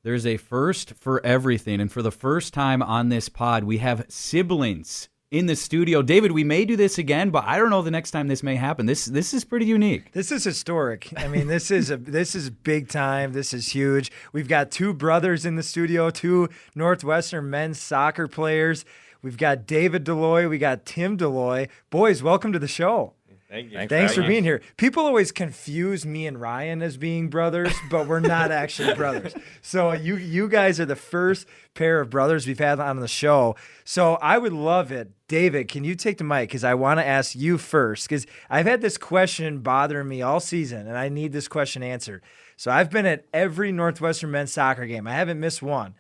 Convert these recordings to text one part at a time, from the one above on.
There's a first for everything. And for the first time on this pod, we have siblings in the studio. David, we may do this again, but I don't know the next time this may happen. This is pretty unique. This is historic. I mean, this is big time. This is huge. We've got two brothers in the studio, two Northwestern men's soccer players. We've got David DeLoye. We got Tim DeLoye. Boys, welcome to the show. Thank you. Thanks for being here. People always confuse me and Ryan as being brothers, but we're not actually brothers. So you guys are the first pair of brothers we've had on the show. So I would love it. David, can you take the mic? Because I want to ask you first, because I've had this question bothering me all season, and I need this question answered. So I've been at every Northwestern men's soccer game. I haven't missed one.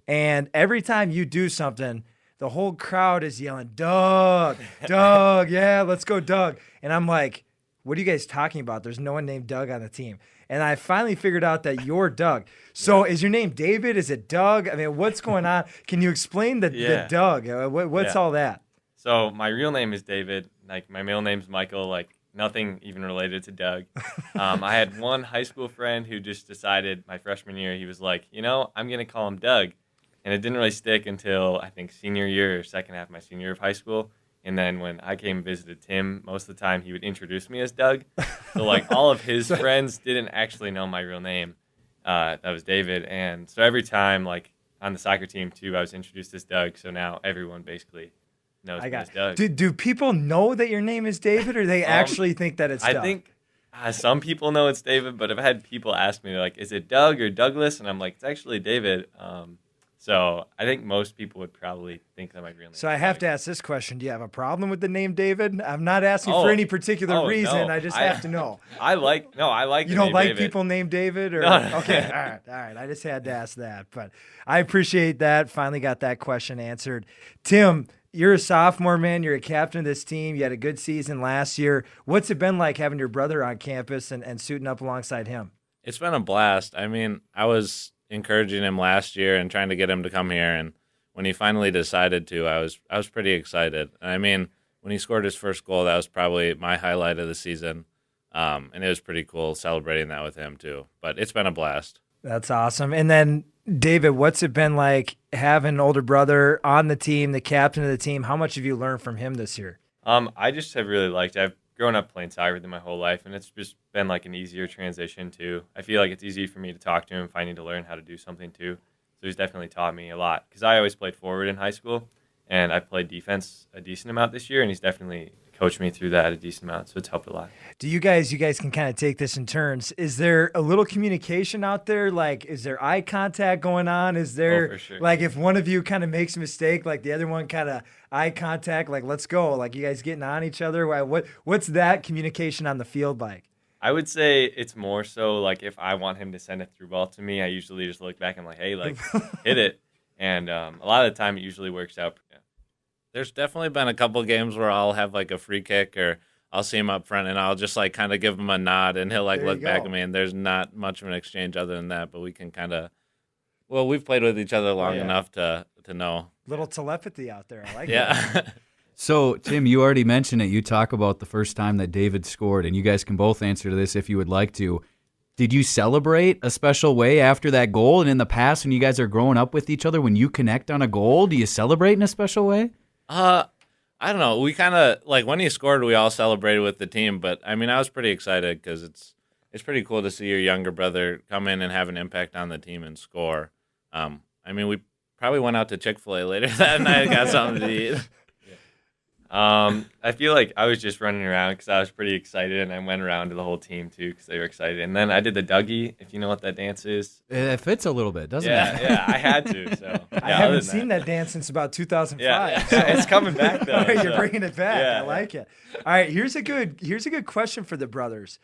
And every time you do something, the whole crowd is yelling, Doug, Doug, yeah, let's go, Doug. And I'm like, what are you guys talking about? There's no one named Doug on the team. And I finally figured out that you're Doug. So is your name David? Is it Doug? I mean, what's going on? Can you explain the Doug? What's all that? So my real name is David. Like, my middle name's Michael. Like, nothing even related to Doug. I had one high school friend who just decided my freshman year, he was like, I'm going to call him Doug. And it didn't really stick until, I think, senior year or second half of my senior year of high school. And then when I came and visited Tim, most of the time he would introduce me as Doug. So, like, all of his friends didn't actually know my real name. That was David. And so every time, like, on the soccer team, too, I was introduced as Doug. So now everyone basically knows me as Doug. Do people know that your name is David, or they actually think that it's Doug? I think some people know it's David, but I've had people ask me, like, is it Doug or Douglas? And I'm like, it's actually David. So I think most people would probably think that my real name. So I have to ask this question. Do you have a problem with the name David? I'm not asking for any particular reason. No. I just have to know. I like You don't like people named David? Or No. Okay, all right. I just had to ask that. But I appreciate that. Finally got that question answered. Tim, you're a sophomore, man. You're a captain of this team. You had a good season last year. What's it been like having your brother on campus and suiting up alongside him? It's been a blast. I mean, I was encouraging him last year and trying to get him to come here, and when he finally decided to, I was pretty excited. And I mean, when he scored his first goal, that was probably my highlight of the season, and it was pretty cool celebrating that with him too. But it's been a blast. That's awesome. And then, David, what's it been like having an older brother on the team, the captain of the team? How much have you learned from him this year? I just have really liked it. I've grown up playing soccer with him my whole life, and it's just been like an easier transition too. I feel like it's easy for me to talk to him if I need to learn how to do something too. So he's definitely taught me a lot, because I always played forward in high school, and I played defense a decent amount this year, and he's definitely coached me through that a decent amount, so it's helped a lot. Do you guys can kind of take this in turns. Is there a little communication out there? Like, is there eye contact going on? Is there, for sure. Like, if one of you kind of makes a mistake, like the other one kind of eye contact, like, let's go, like you guys getting on each other? What's that communication on the field like? I would say it's more so like if I want him to send a through ball to me, I usually just look back and I'm like, hey, like, hit it. And a lot of the time it usually works out. Yeah. There's definitely been a couple games where I'll have like a free kick, or I'll see him up front and I'll just like kind of give him a nod, and he'll like look back at me, and there's not much of an exchange other than that, but we can kind of, we've played with each other long enough to know. Little telepathy out there. I like that. So, Tim, you already mentioned it. You talk about the first time that David scored, and you guys can both answer to this if you would like to. Did you celebrate a special way after that goal? And in the past, when you guys are growing up with each other, when you connect on a goal, do you celebrate in a special way? I don't know. We kind of, like, when he scored, we all celebrated with the team. But, I mean, I was pretty excited because it's pretty cool to see your younger brother come in and have an impact on the team and score. I mean, we probably went out to Chick-fil-A later that night and got something to eat. I feel like I was just running around because I was pretty excited, and I went around to the whole team too because they were excited. And then I did the Dougie, if you know what that dance is. It fits a little bit, doesn't it? Yeah, I had to. So I haven't seen that dance since about 2005. Yeah, so. it's coming back though. You're bringing it back. I like it. All right, here's a good question for the brothers.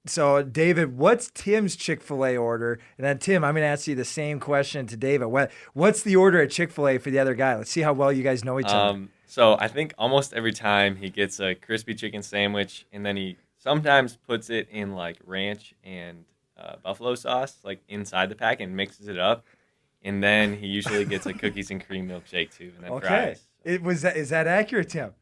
So, David, what's Tim's Chick-fil-A order? And then, Tim, I'm going to ask you the same question to David. What's the order at Chick-fil-A for the other guy? Let's see how well you guys know each other. So I think almost every time he gets a crispy chicken sandwich, and then he sometimes puts it in, like, ranch and buffalo sauce, like, inside the pack and mixes it up. And then he usually gets a cookies and cream milkshake, too, and then fries. Is that accurate, Tim?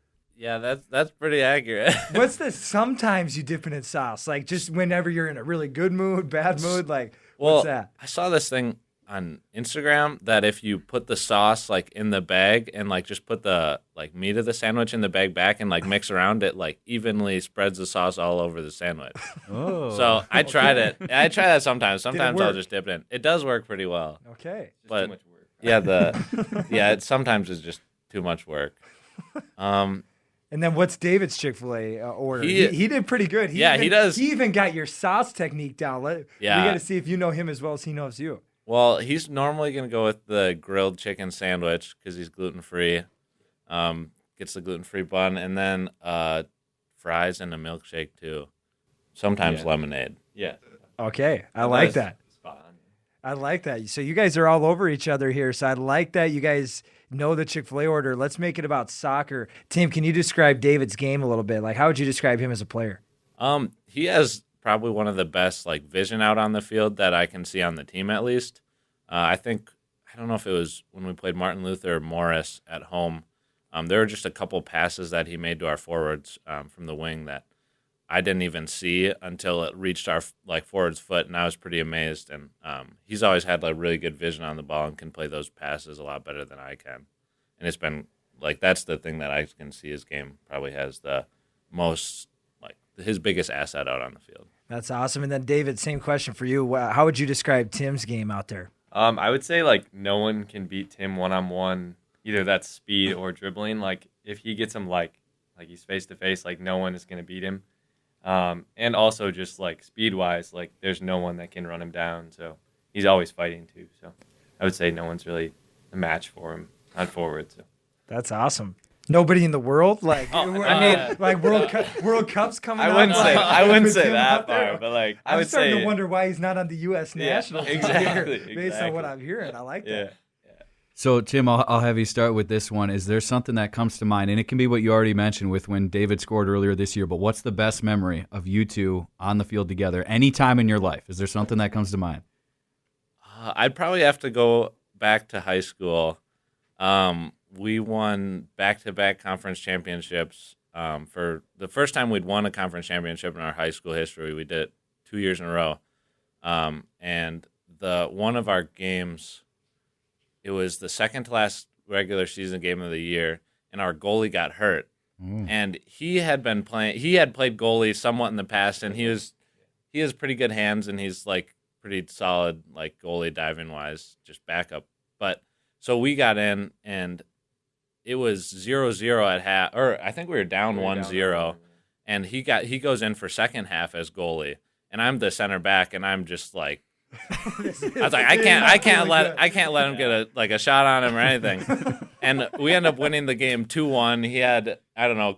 Yeah, that's pretty accurate. What's the sometimes you dip it in sauce? Like, just whenever you're in a really good mood, bad mood, like, Well, What's that? I saw this thing on Instagram that if you put the sauce like in the bag and like just put the like meat of the sandwich in the bag back and like mix around it, like evenly spreads the sauce all over the sandwich. Oh. So I tried it. I try that sometimes. Sometimes I'll work? just dip it in. It does work pretty well. Okay. Just But too much work. yeah, it sometimes is just too much work. And then what's David's Chick-fil-A order? He- He did pretty good. Yeah, he does. He even got your sauce technique down. We Yeah. got to see if you know him as well as he knows you. Well, he's normally going to go with the grilled chicken sandwich because he's gluten free. Gets the gluten free bun and then fries and a milkshake too. Sometimes Yeah. lemonade. Yeah. Okay, I like That's that. Spot on. I like that. So you guys are all over each other here. So I like that you guys know the Chick-fil-A order. Let's make it about soccer. Tim, can you describe David's game a little bit? Like, how would you describe him as a player? He has probably one of the best like vision out on the field that I can see on the team at least. I don't know if it was when we played Martin Luther Morris at home. There were just a couple passes that he made to our forwards from the wing that I didn't even see until it reached our like forward's foot, and I was pretty amazed. And he's always had like really good vision on the ball and can play those passes a lot better than I can. And it's been like that's the thing that I can see his game probably has the most like his biggest asset out on the field. That's awesome. And then David, same question for you. How would you describe Tim's game out there? I would say like no one can beat Tim one-on-one. Either that's speed or dribbling. Like if he gets him like he's face to face, like no one is gonna beat him. And also just like speed wise, like there's no one that can run him down. So he's always fighting too. So I would say no one's really a match for him on forward. So That's awesome. Nobody in the world, like like World Cup's coming. I up, wouldn't say like, I wouldn't with say Tim that out there. far, but like I I'm would starting say to wonder why he's not on the U.S. national team exactly, here, based on what exactly. I'm hearing. I like yeah. that. So, Tim, I'll have you start with this one. Is there something that comes to mind? And it can be what you already mentioned with when David scored earlier this year, but what's the best memory of you two on the field together any time in your life? Is there something that comes to mind? I'd probably have to go back to high school. We won back-to-back conference championships. For the first time we'd won a conference championship in our high school history. We did it 2 years in a row. And one of our games, it was the second to last regular season game of the year, and our goalie got hurt. And he had played goalie somewhat in the past, and he has pretty good hands, and he's like pretty solid like goalie diving wise, just backup. But so we got in, and it was 0-0 at half, or I think we were down 1-0, and he goes in for second half as goalie, and I'm the center back, and I'm just like, I was like, I can't let him get a shot on him or anything. And we end up winning the game 2-1. He had, I don't know, a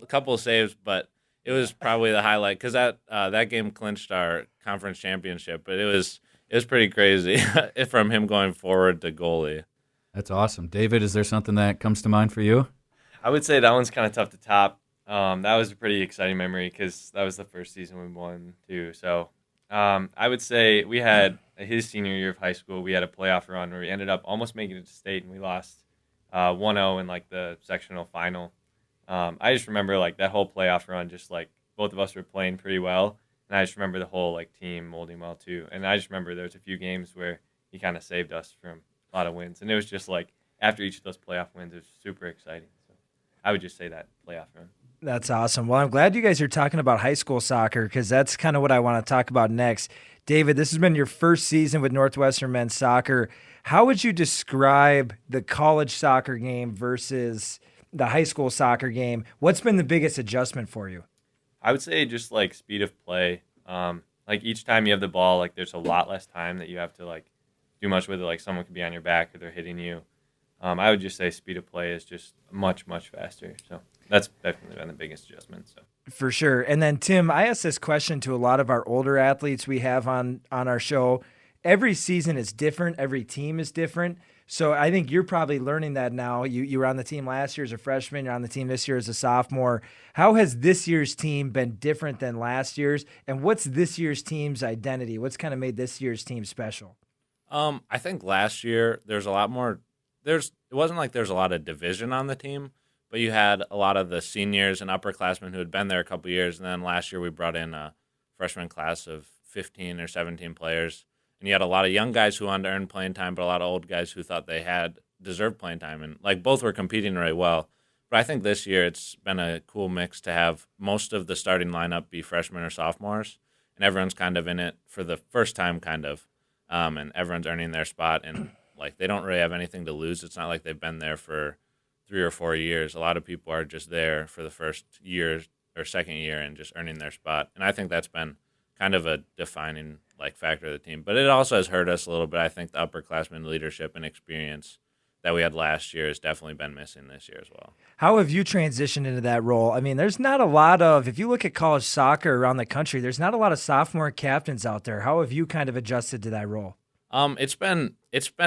couple saves, but it was probably the highlight because that game clinched our conference championship. But it was pretty crazy from him going forward to goalie. That's awesome. David, is there something that comes to mind for you? I would say that one's kind of tough to top. That was a pretty exciting memory because that was the first season we won too. So I would say we had his senior year of high school. We had a playoff run where we ended up almost making it to state, and we lost 1-0 in like the sectional final. I just remember like that whole playoff run, just like both of us were playing pretty well, and I just remember the whole like team molding well too. And I just remember there was a few games where he kind of saved us from a lot of wins, and it was just like after each of those playoff wins, it was super exciting. So I would just say that playoff run. That's awesome. Well, I'm glad you guys are talking about high school soccer because that's kind of what I want to talk about next. David, this has been your first season with Northwestern men's soccer. How would you describe the college soccer game versus the high school soccer game? What's been the biggest adjustment for you? I would say just like speed of play. Like each time you have the ball, like there's a lot less time that you have to like do much with it. Like someone could be on your back or they're hitting you. I would just say speed of play is just much, much faster. So that's definitely been the biggest adjustment. So For sure. And then, Tim, I asked this question to a lot of our older athletes we have on our show. Every season is different. Every team is different. So I think you're probably learning that now. You were on the team last year as a freshman. You're on the team this year as a sophomore. How has this year's team been different than last year's? And what's this year's team's identity? What's kind of made this year's team special? I think last year there's a lot more. It wasn't like there's a lot of division on the team, but you had a lot of the seniors and upperclassmen who had been there a couple years, and then last year we brought in a freshman class of 15 or 17 players, and you had a lot of young guys who wanted to earn playing time, but a lot of old guys who thought they had deserved playing time, and like both were competing really well. But I think this year it's been a cool mix to have most of the starting lineup be freshmen or sophomores, and everyone's kind of in it for the first time, and everyone's earning their spot, and like they don't really have anything to lose. It's not like they've been there for 3 or 4 years. A lot of people are just there for the first year or second year and just earning their spot, and I think that's been kind of a defining like factor of the team. But it also has hurt us a little bit. I think the upperclassmen leadership and experience that we had last year has definitely been missing this year as well. How have you transitioned into that role? I mean, there's not a lot of, if you look at college soccer around the country, there's not a lot of sophomore captains out there. How have you kind of adjusted to that role? It's been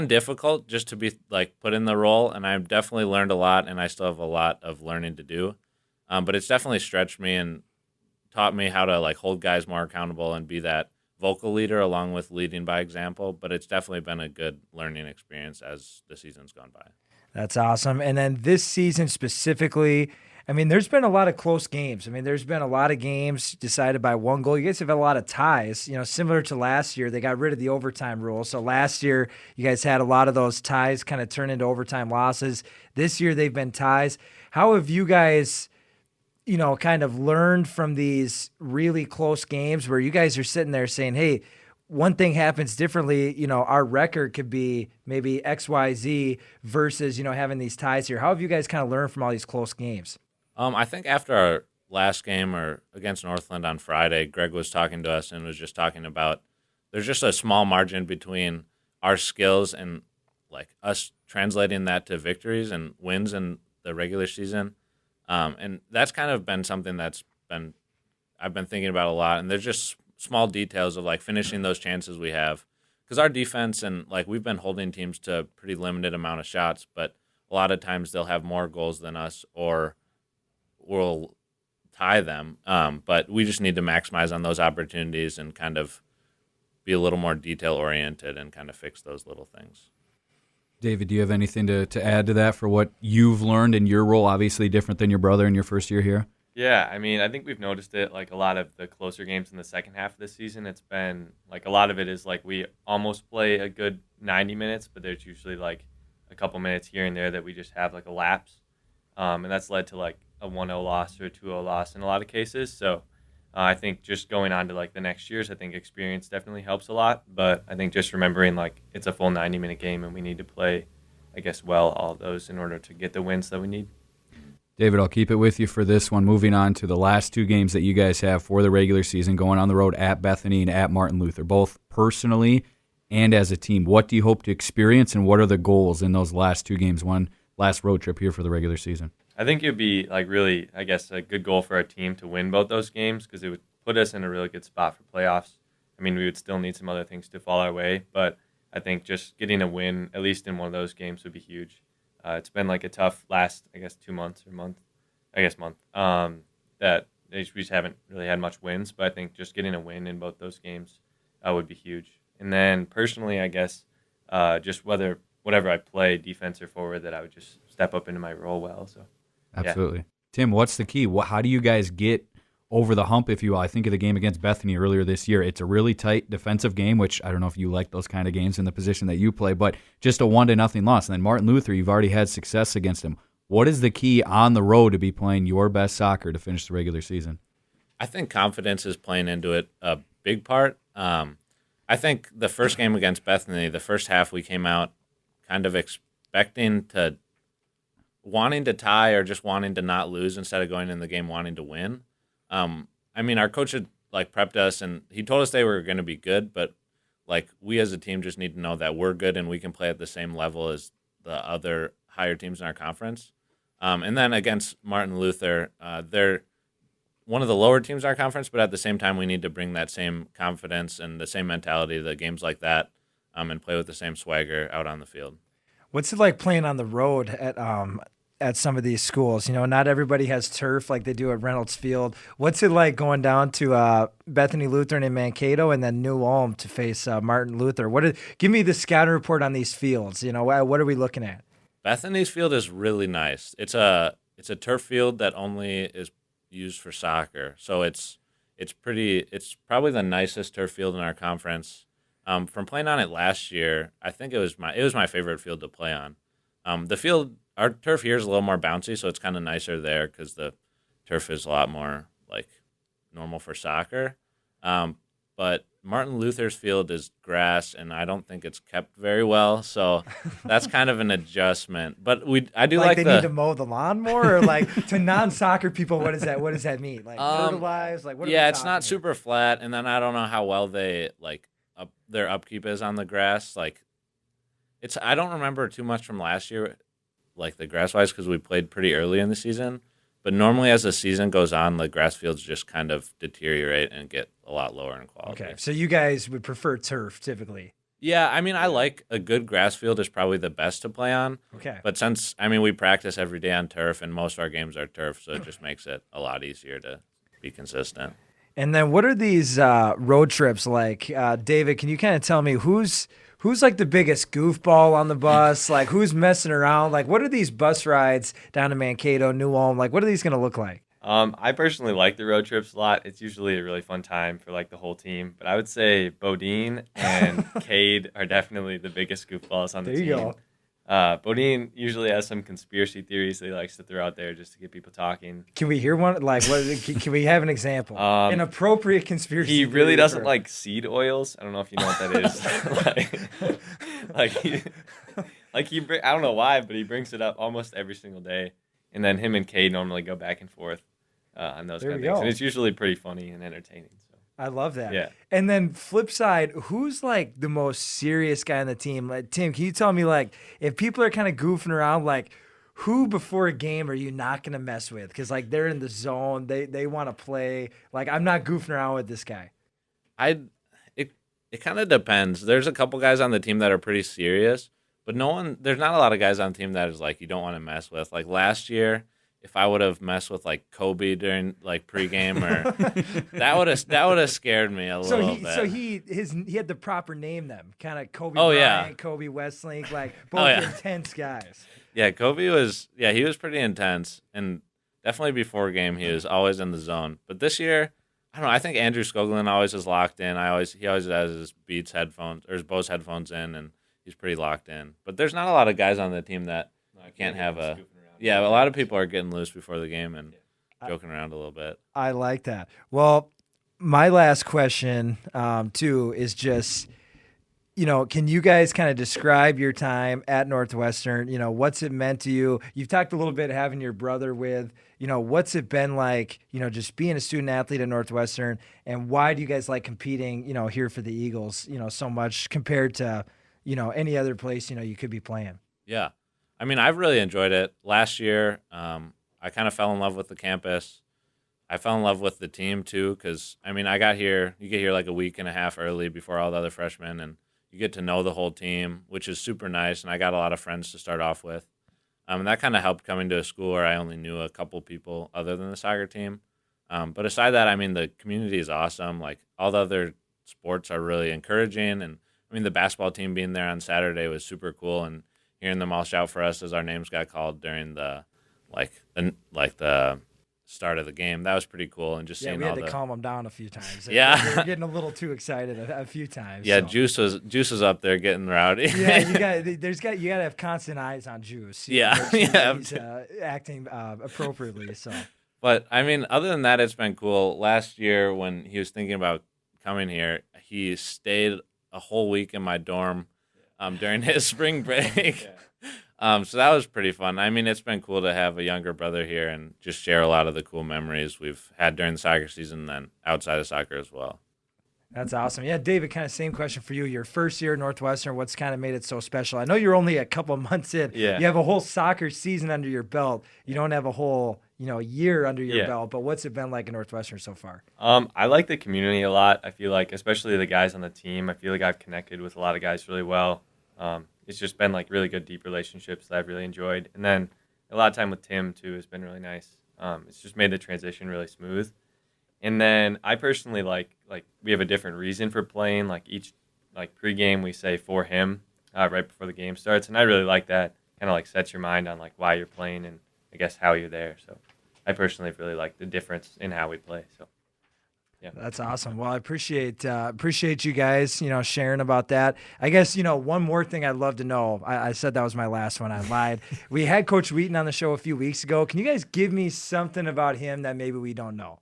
difficult just to be like put in the role, and I've definitely learned a lot, and I still have a lot of learning to do. But it's definitely stretched me and taught me how to like hold guys more accountable and be that vocal leader along with leading by example. But it's definitely been a good learning experience as the season's gone by. That's awesome. And then this season specifically, I mean, there's been a lot of close games. I mean, there's been a lot of games decided by one goal. You guys have had a lot of ties, similar to last year. They got rid of the overtime rule. So last year, you guys had a lot of those ties kind of turn into overtime losses. This year, they've been ties. How have you guys, kind of learned from these really close games where you guys are sitting there saying, hey, one thing happens differently, our record could be maybe XYZ versus, having these ties here. How have you guys kind of learned from all these close games? I think after our last game or against Northland on Friday, Greg was talking to us and was just talking about there's just a small margin between our skills and like us translating that to victories and wins in the regular season. And that's kind of been something I've been thinking about a lot. And there's just small details of like finishing those chances we have, because our defense and like we've been holding teams to a pretty limited amount of shots, but a lot of times they'll have more goals than us or we'll tie them. But we just need to maximize on those opportunities and kind of be a little more detail oriented and kind of fix those little things. David, do you have anything to add to that for what you've learned in your role? Obviously different than your brother in your first year here. Yeah, I mean, I think we've noticed it, like a lot of the closer games in the second half of this season, it's been, like a lot of it is like we almost play a good 90 minutes, but there's usually like a couple minutes here and there that we just have like a lapse. And that's led to like a 1-0 loss or a 2-0 loss in a lot of cases. So I think just going on to like the next years, I think experience definitely helps a lot. But I think just remembering like it's a full 90-minute game and we need to play, I guess, well all of those in order to get the wins that we need. David, I'll keep it with you for this one. Moving on to the last two games that you guys have for the regular season, going on the road at Bethany and at Martin Luther, both personally and as a team. What do you hope to experience, and what are the goals in those last two games, one last road trip here for the regular season? I think it would be like really, I guess, a good goal for our team to win both those games because it would put us in a really good spot for playoffs. I mean, we would still need some other things to fall our way, but I think just getting a win, at least in one of those games, would be huge. It's been like a tough last, I guess, 2 months or month, that we just haven't really had much wins, but I think just getting a win in both those games would be huge. And then personally, I guess, just whatever I play, defense or forward, that I would just step up into my role well. So, absolutely. Yeah. Tim, what's the key? How do you guys get over the hump, if you will? I think of the game against Bethany earlier this year. It's a really tight defensive game, which I don't know if you like those kind of games in the position that you play, but just a 1-0 loss. And then Martin Luther, you've already had success against him. What is the key on the road to be playing your best soccer to finish the regular season? I think confidence is playing into it a big part. I think the first game against Bethany, the first half we came out kind of wanting to tie or just wanting to not lose instead of going in the game wanting to win. I mean, our coach had like prepped us and he told us they were going to be good, but like we as a team just need to know that we're good and we can play at the same level as the other higher teams in our conference. And then against Martin Luther, they're one of the lower teams in our conference, but at the same time, we need to bring that same confidence and the same mentality to games like that and play with the same swagger out on the field. What's it like playing on the road at some of these schools? Not everybody has turf like they do at Reynolds Field. What's it like going down to Bethany Lutheran in Mankato and then New Ulm to face Martin Luther? Give me the scouting report on these fields. What are we looking at? Bethany's field is really nice. It's a turf field that only is used for soccer, so it's probably the nicest turf field in our conference. From playing on it last year, I think it was my favorite field to play on. The field, our turf here is a little more bouncy, so it's kind of nicer there because the turf is a lot more like normal for soccer. But Martin Luther's field is grass, and I don't think it's kept very well, so that's kind of an adjustment. But I do like they need to mow the lawn more, or like to non-soccer people, what does that mean? Like fertilize, like what? Yeah, it's not super flat, and then I don't know how well they their upkeep is on the grass. Like I don't remember too much from last year, like the grass wise, because we played pretty early in the season. But normally, as the season goes on, the grass fields just kind of deteriorate and get a lot lower in quality. Okay, so you guys would prefer turf typically? Yeah, I mean, I like a good grass field is probably the best to play on. Okay. But since, we practice every day on turf, and most of our games are turf, so it just makes it a lot easier to be consistent. And then what are these road trips like? David, can you kind of tell me who's like the biggest goofball on the bus? Like who's messing around? Like what are these bus rides down to Mankato, New Ulm? Like what are these going to look like? I personally like the road trips a lot. It's usually a really fun time for like the whole team. But I would say Bodine and Cade are definitely the biggest goofballs on the team. There you go. Bodine usually has some conspiracy theories that he likes to throw out there just to get people talking. Can we hear one? Like, what? Can we have an example? An appropriate conspiracy. He really doesn't like seed oils. I don't know if you know what that is. I don't know why, but he brings it up almost every single day. And then him and Cade normally go back and forth on those kind of things. And it's usually pretty funny and entertaining. So. I love that. Yeah. And then flip side, who's like the most serious guy on the team? Like, Tim, can you tell me, like, if people are kind of goofing around, like, who before a game are you not going to mess with? Because, like, they're in the zone. They want to play. Like, I'm not goofing around with this guy. It kind of depends. There's a couple guys on the team that are pretty serious, but there's not a lot of guys on the team that is, like, you don't want to mess with. Like, last year, if I would have messed with like Kobe during like pregame, or that would have scared me a little bit. So he had the proper name them, kind of Kobe Bryant, Kobe Westlake, like both intense guys. Yeah, Kobe he was pretty intense, and definitely before game he was always in the zone. But this year, I don't know. I think Andrew Skoglund always is locked in. He always has his Beats headphones or his Bose headphones in, and he's pretty locked in. But there's not a lot of guys on the team that can't have a. Yeah, a lot of people are getting loose before the game and joking around a little bit. I like that. Well, my last question, too, is just, can you guys kind of describe your time at Northwestern? What's it meant to you? You've talked a little bit having your brother with, what's it been like, just being a student athlete at Northwestern, and why do you guys like competing, here for the Eagles, so much compared to, any other place, you could be playing? Yeah. I mean, I've really enjoyed it. Last year, I kind of fell in love with the campus. I fell in love with the team, too, because, I got here, you get here like a week and a half early before all the other freshmen, and you get to know the whole team, which is super nice, and I got a lot of friends to start off with. And that kind of helped coming to a school where I only knew a couple people other than the soccer team. But aside that, the community is awesome. Like, all the other sports are really encouraging, and, the basketball team being there on Saturday was super cool, and hearing them all shout for us as our names got called during the start of the game, that was pretty cool. And just seeing we had to calm them down a few times. They were getting a little too excited a few times. Yeah, so. Juice was up there getting rowdy. Yeah, you got to have constant eyes on Juice. He's acting appropriately. So, but other than that, it's been cool. Last year when he was thinking about coming here, he stayed a whole week in my dorm. During his spring break. So that was pretty fun. It's been cool to have a younger brother here and just share a lot of the cool memories we've had during the soccer season and then outside of soccer as well. That's awesome. Yeah, David, kind of same question for you. Your first year at Northwestern, what's kind of made it so special? I know you're only a couple of months in. Yeah. You have a whole soccer season under your belt. You don't have a whole year under your belt, but what's it been like at Northwestern so far? I like the community a lot. I feel like, especially the guys on the team, I feel like I've connected with a lot of guys really well. It's just been like really good, deep relationships that I've really enjoyed. And then a lot of time with Tim too has been really nice. It's just made the transition really smooth. And then I personally like we have a different reason for playing. Like each pregame we say for him right before the game starts, and I really like that. Kind of like sets your mind on like why you're playing and I guess how you're there. So I personally really like the difference in how we play. So. Yeah. That's awesome. Well, I appreciate you guys, sharing about that. I guess, one more thing I'd love to know. I said that was my last one. I lied. We had Coach Wheaton on the show a few weeks ago. Can you guys give me something about him that maybe we don't know?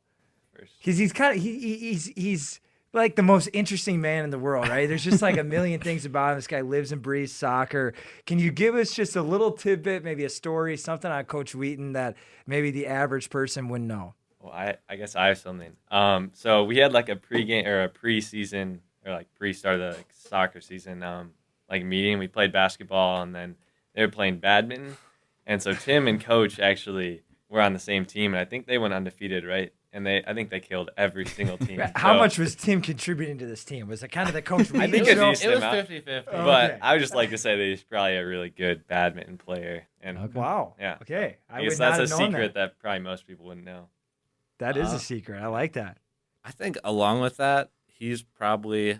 Because he's kind of he's like the most interesting man in the world, right? There's just like a million things about him. This guy lives and breathes soccer. Can you give us just a little tidbit, maybe a story, something on Coach Wheaton that maybe the average person wouldn't know? Well, I guess I have something. So we had like a pregame or a preseason or like pre-start of the soccer season like meeting. We played basketball and then they were playing badminton. And so Tim and Coach actually were on the same team, and I think they went undefeated, right? And I think they killed every single team. How much was Tim contributing to this team? Was it kind of the Coach Wheaton I think show? it was 50-50. But I would just like to say that he's probably a really good badminton player. And Wow. Yeah. Okay. I guess that's a secret that probably most people wouldn't know. That is a secret. I like that. I think along with that, he's probably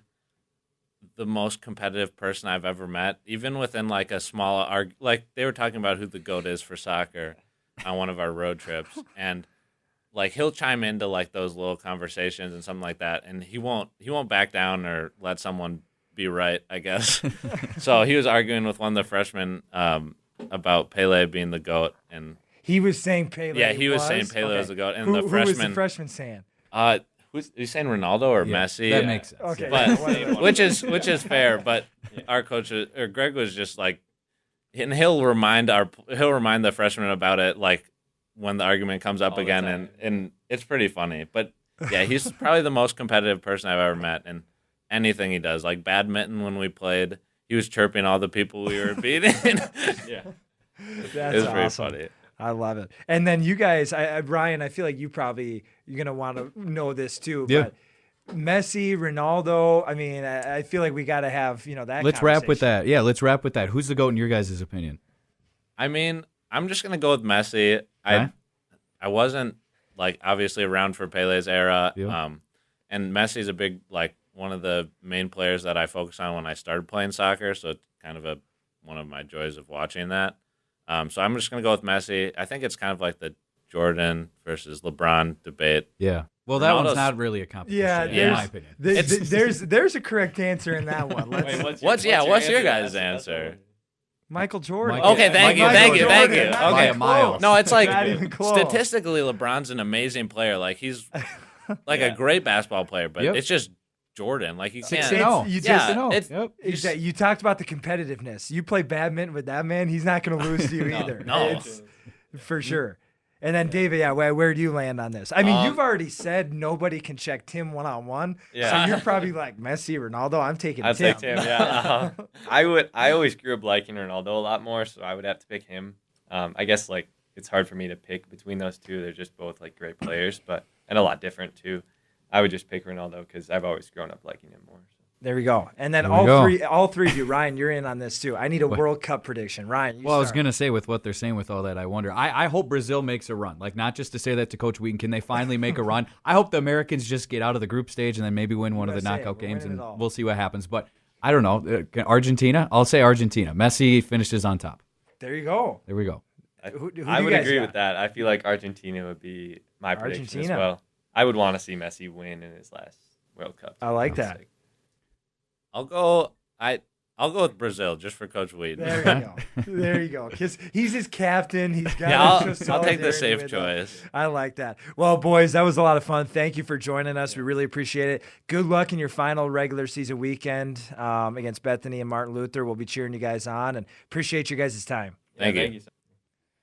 the most competitive person I've ever met. Even within like a small like they were talking about who the GOAT is for soccer on one of our road trips, and like he'll chime into like those little conversations and something like that, and he won't back down or let someone be right, I guess. So he was arguing with one of the freshmen about Pele being the GOAT, and he was saying Pele. Yeah, he was saying Pele was the GOAT, and who the freshman. Who was the freshman saying? Who's he saying, Ronaldo or Messi? That makes sense. Okay, but which is fair. But our coach or Greg was just like, and he'll remind the freshmen about it like when the argument comes up again, and it's pretty funny. But yeah, he's probably the most competitive person I've ever met, and anything he does, like badminton when we played, he was chirping all the people we were beating. Yeah, that's it was awesome. pretty funny. I love it. And then you guys, Brian, I feel like you're gonna want to know this too. Yeah. But Messi, Ronaldo. I mean, I feel like we got to have that. Let's wrap with that. Yeah, let's wrap with that. Who's the GOAT in your guys' opinion? I mean, I'm just gonna go with Messi. Okay. I wasn't like obviously around for Pele's era. Yeah. And Messi's a big like one of the main players that I focused on when I started playing soccer. So it's kind of one of my joys of watching that. So I'm just gonna go with Messi. I think it's kind of like the Jordan versus LeBron debate. Yeah. Well, that one's not really a competition. Yeah, in my opinion. There's a correct answer in that one. What's your guys' answer? Michael Jordan. Okay, thank you. Jordan. By a mile. No, it's like Not even close. statistically, LeBron's an amazing player. Like he's like a great basketball player, but it's just Jordan. Like you can't. 6-0. You Yeah, just Yep. Exactly. You talked about the competitiveness. You play badminton with that man, he's not going to lose to you either. No. It's, for sure. And then David, where do you land on this? I mean, you've already said nobody can check Tim one-on-one. Yeah. So you're probably like Messi, Ronaldo. I'm taking I'd Tim. take Tim. Yeah, I always grew up liking Ronaldo a lot more, so I would have to pick him. I guess like it's hard for me to pick between those two. They're just both like great players, and a lot different too. I would just pick Ronaldo because I've always grown up liking him more. So. There we go. And then There all three of you, Ryan, you're in on this too. I need a World Cup prediction. Ryan, Well, I was going to say with what they're saying with all that, I wonder. I hope Brazil makes a run. Like, not just to say that to Coach Wheaton. Can they finally make a run? I hope the Americans just get out of the group stage and then maybe win one of the knockout games, and we'll see what happens. But I don't know. Argentina? I'll say Argentina. Messi finishes on top. There you go. There we go. I would agree with that. I feel like Argentina would be my prediction as well. I would want to see Messi win in his last World Cup. I like that. I'll go with Brazil just for Coach Wheaton. There you go. There you go. Because he's his captain. He's got. Yeah, I'll take the safe choice. I like that. Well, boys, that was a lot of fun. Thank you for joining us. We really appreciate it. Good luck in your final regular season weekend against Bethany and Martin Luther. We'll be cheering you guys on, and appreciate you guys' time. Thank you.